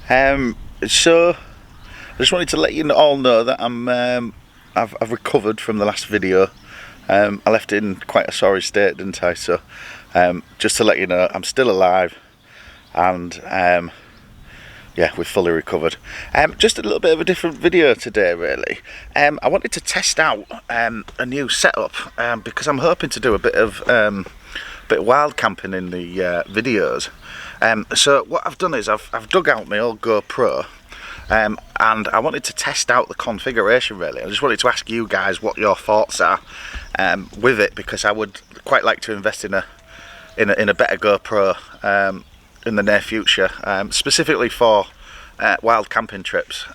So I just wanted to let you all know that I've recovered from the last video. I left it in quite a sorry state, didn't I? So just to let you know, I'm still alive, and yeah, we've fully recovered. Just a little bit of a different video today, really. I wanted to test out a new setup because I'm hoping to do a bit of wild camping in the videos. So what I've done is I've dug out my old GoPro, and I wanted to test out the configuration. Really, I just wanted to ask you guys what your thoughts are with it, because I would quite like to invest in a better GoPro in the near future, specifically for wild camping trips.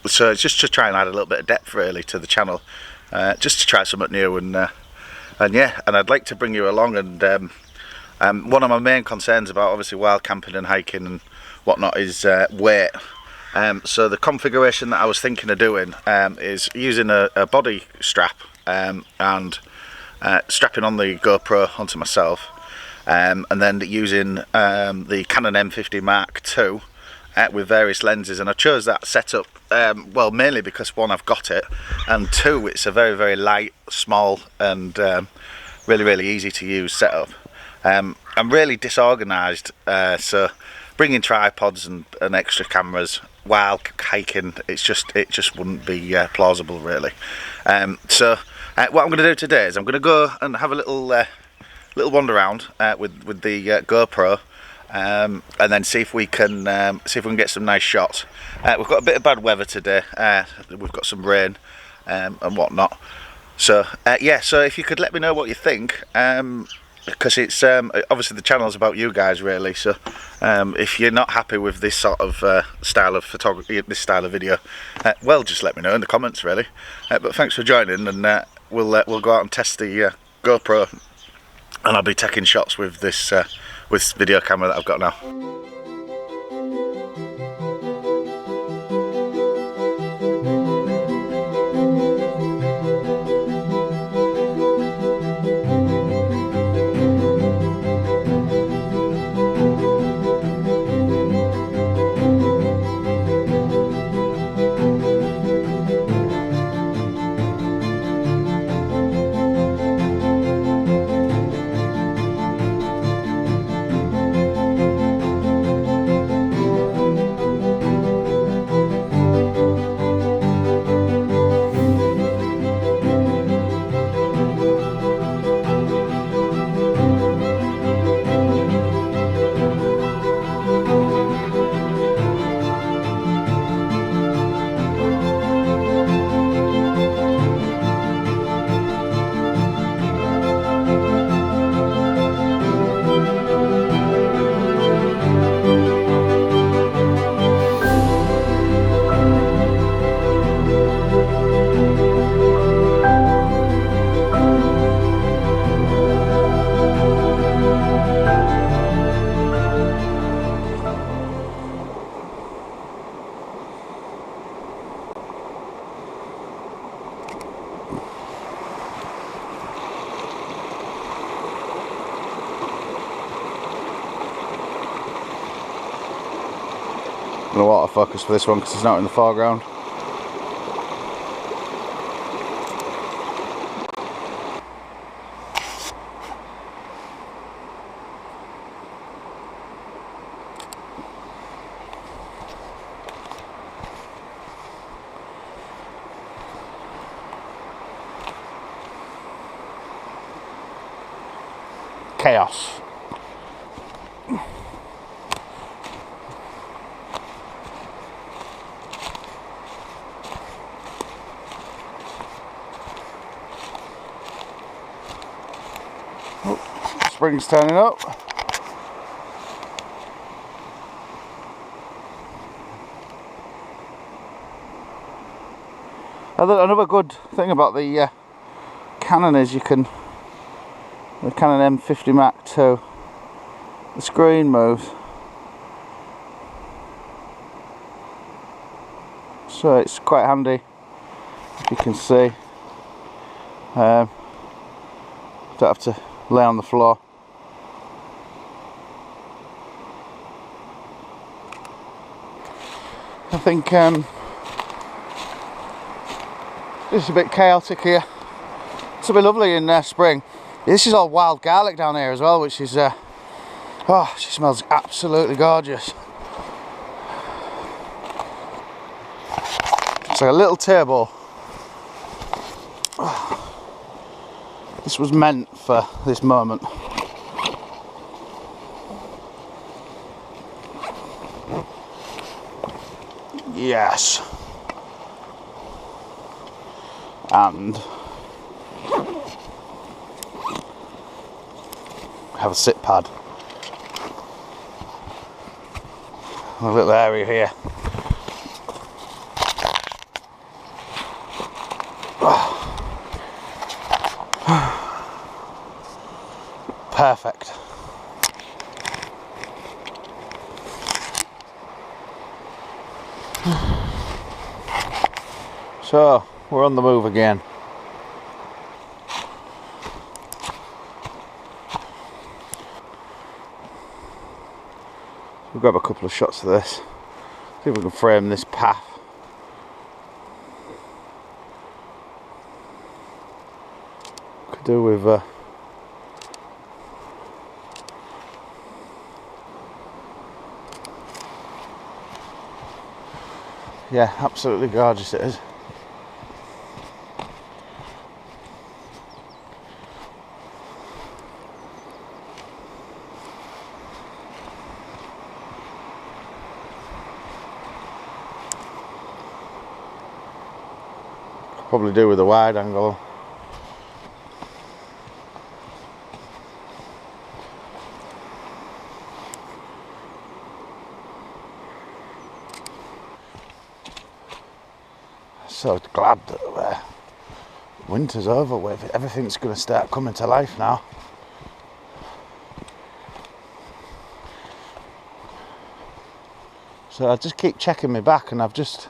So it's just to try and add a little bit of depth really to the channel, just to try something new, and yeah, and I'd like to bring you along. And one of my main concerns about obviously wild camping and hiking and whatnot is weight. So the configuration that I was thinking of doing is using a body strap and strapping on the GoPro onto myself, and then using the Canon M50 Mark II with various lenses. And I chose that setup well, mainly because one, I've got it, and two, it's a very, very light, small, and really easy to use setup. I'm really disorganised, so bringing tripods and extra cameras while hiking, it just wouldn't be plausible really. So what I'm going to do today is I'm going to go and have a little wander around with the GoPro, and then see if we can get some nice shots. We've got a bit of bad weather today. We've got some rain and whatnot. So yeah, so if you could let me know what you think, because it's obviously the channel's about you guys really. So if you're not happy with this sort of style of photography, this style of video, well, just let me know in the comments really. But thanks for joining, and we'll go out and test the GoPro, and I'll be taking shots with this video camera that I've got now. I'm going to autofocus for this one because it's not in the foreground. Chaos. Oh, spring's turning up. Another good thing about the Canon is the Canon M50 Mark II, the screen moves, so it's quite handy, if you can see. Don't have to lay on the floor. think it's a bit chaotic here. It's be lovely in spring. This is all wild garlic down here as well, which is oh, she smells absolutely gorgeous. It's like a little table. This was meant for this moment. Yes. And have a sit pad. A little area here. Perfect. So we're on the move again. We'll grab a couple of shots of this. See if we can frame this path. Could do with yeah, absolutely gorgeous it is. Probably do with a wide angle. So glad that winter's over with. Everything's going to start coming to life now. So I just keep checking my back, and I've just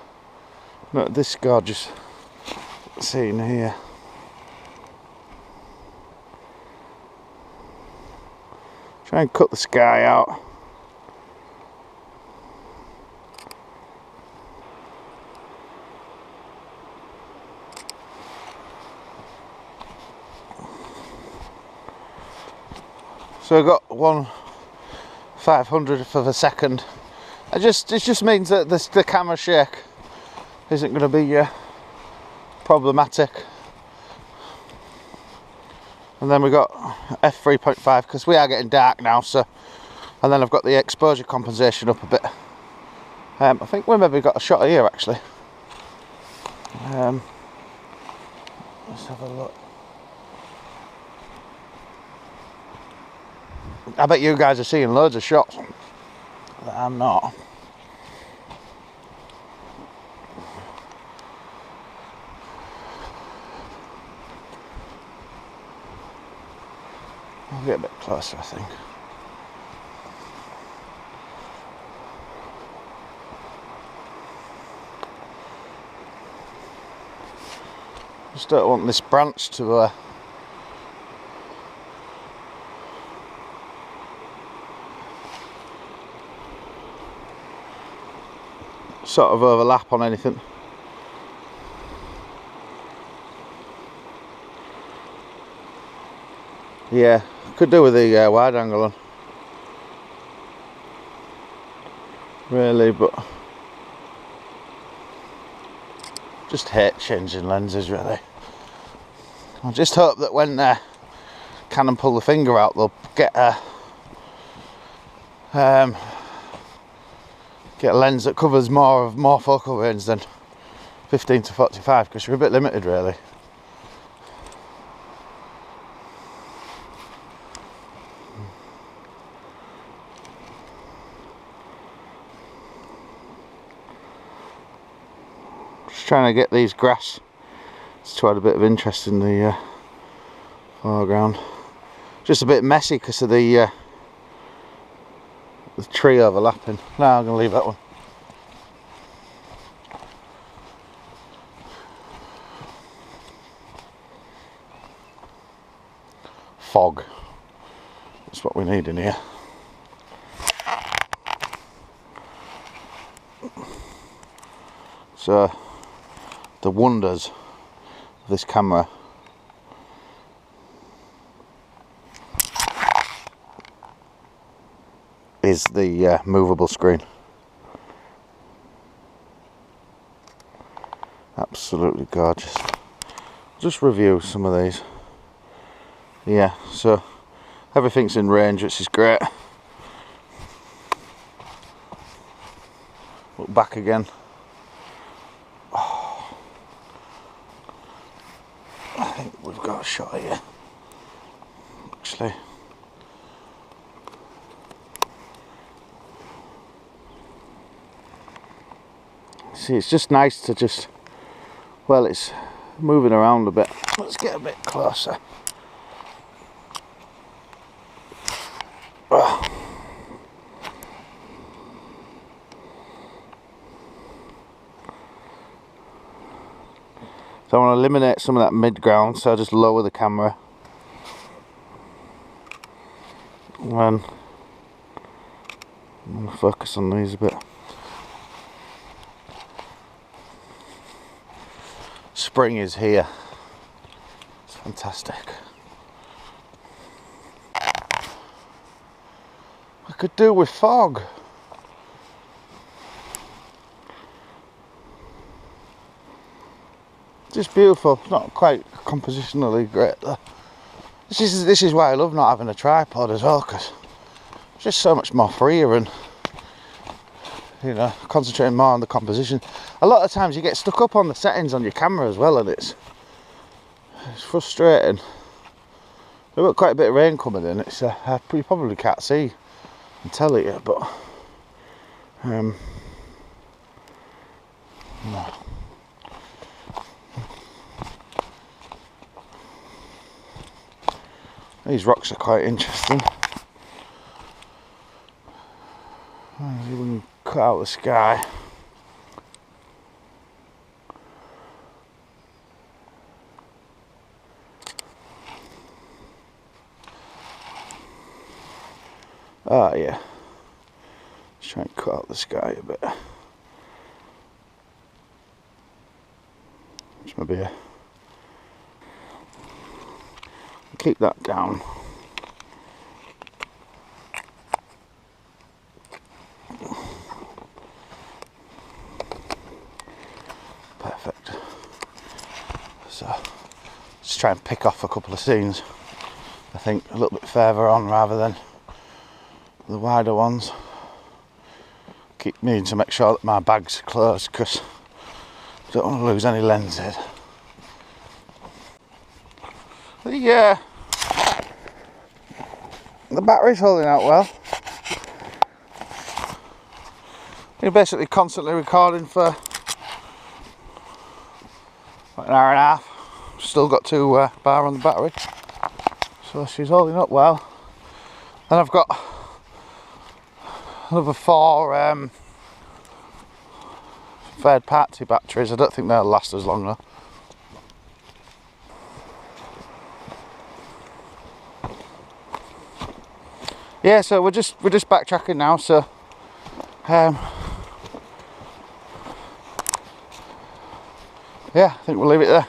look at this gorgeous scene here. Try and cut the sky out. So I got 1/500th of a second. It just means that the camera shake isn't going to be problematic. And then we got f3.5 because we are getting dark now. So, and then I've got the exposure compensation up a bit. I think we maybe got a shot here actually. Let's have a look. I bet you guys are seeing loads of shots that I'm not. I'll get a bit closer, I think. Just don't want this branch to sort of overlap on anything. Yeah, could do with the wide angle on. Really, but just hate changing lenses really. I just hope that when Canon pull the finger out, they'll get a lens that covers more focal range than 15 to 45, because you're a bit limited really. Just trying to get these grass to add a bit of interest in the foreground. Just a bit messy because of the tree overlapping. No, I'm going to leave that one. Fog. That's what we need in here. So the wonders of this camera. Is the movable screen. Absolutely gorgeous. Just review some of these. Yeah, so everything's in range, which is great. Look back again. Oh, I think we've got a shot here. Actually. See, it's just nice to just, well, it's moving around a bit. Let's get a bit closer. Oh. So I want to eliminate some of that mid-ground, so I just lower the camera. And then I'm going to focus on these a bit. Spring is here. It's fantastic. I could do with fog. Just beautiful. Not quite compositionally great though. This is why I love not having a tripod as well, because it's just so much more freer and, you know, concentrating more on the composition. A lot of times you get stuck up on the settings on your camera as well, and it's frustrating. We've got quite a bit of rain coming in. It's you probably can't see and tell it yet, but no. These rocks are quite interesting. Let's see if we can cut out the sky. Oh yeah. Let's try and cut out the sky a bit. Just maybe keep that down. Perfect. So let's try and pick off a couple of scenes, I think, a little bit further on rather than the wider ones. Keep needing to make sure that my bag's closed because I don't want to lose any lenses. Yeah, the battery's holding out well. You're basically constantly recording for like an hour and a half. Still got 2 bar on the battery, so she's holding up well. And I've got another 4 third party batteries. I don't think they'll last as long though. Yeah, so we're just backtracking now, so yeah, I think we'll leave it there.